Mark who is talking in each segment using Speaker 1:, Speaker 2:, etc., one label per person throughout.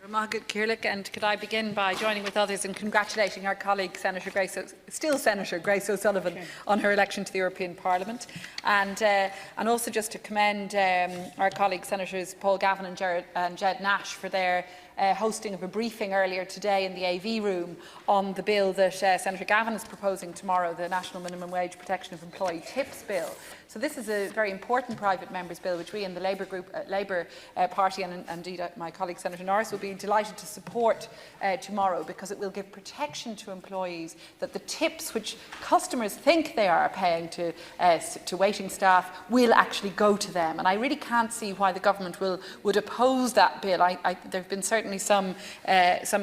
Speaker 1: Margaret Kirlick, and could I begin by joining with others in congratulating our colleague still Senator Grace O'Sullivan on her election to the European Parliament, and also just to commend our colleague Senators Paul Gavin and Jed Nash for their hosting of a briefing earlier today in the AV room on the bill that Senator Gavin is proposing tomorrow, the National Minimum Wage Protection of Employee Tips Bill. So this is a very important private members' bill which we in the Labour Party and indeed my colleague Senator Norris will be delighted to support tomorrow, because it will give protection to employees that the tips which customers think they are paying to waiting staff will actually go to them. And I really can't see why the government would oppose that bill. There have been certainly some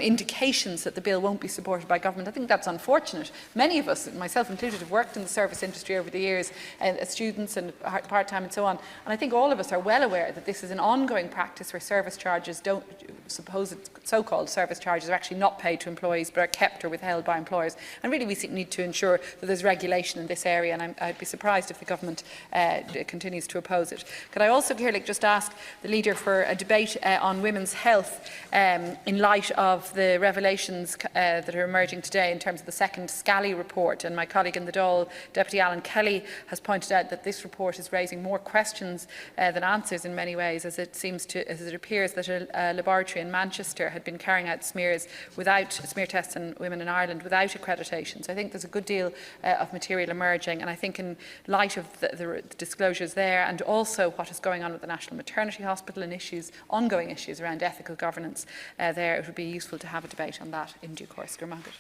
Speaker 1: indications that the bill won't be supported by government. I think that's unfortunate. Many of us, myself included, have worked in the service industry over the years as students and part-time and so on. And I think all of us are well aware that this is an ongoing practice where service charges so-called service charges are actually not paid to employees but are kept or withheld by employers. And really we need to ensure that there's regulation in this area, and I'd be surprised if the government continues to oppose it. Could I also, Kirlick, just ask the leader for a debate on women's health in light of the revelations that are emerging today in terms of the second Scally report. And my colleague in the Dáil, Deputy Alan Kelly, has pointed out that this report is raising more questions than answers in many ways, as it appears that a laboratory in Manchester had been carrying out smear tests on women in Ireland without accreditation. So I think there's a good deal of material emerging, and I think in light of the disclosures there, and also what is going on with the National Maternity Hospital and ongoing issues around ethical governance there, it would be useful to have a debate on that in due course. Gur Margaret.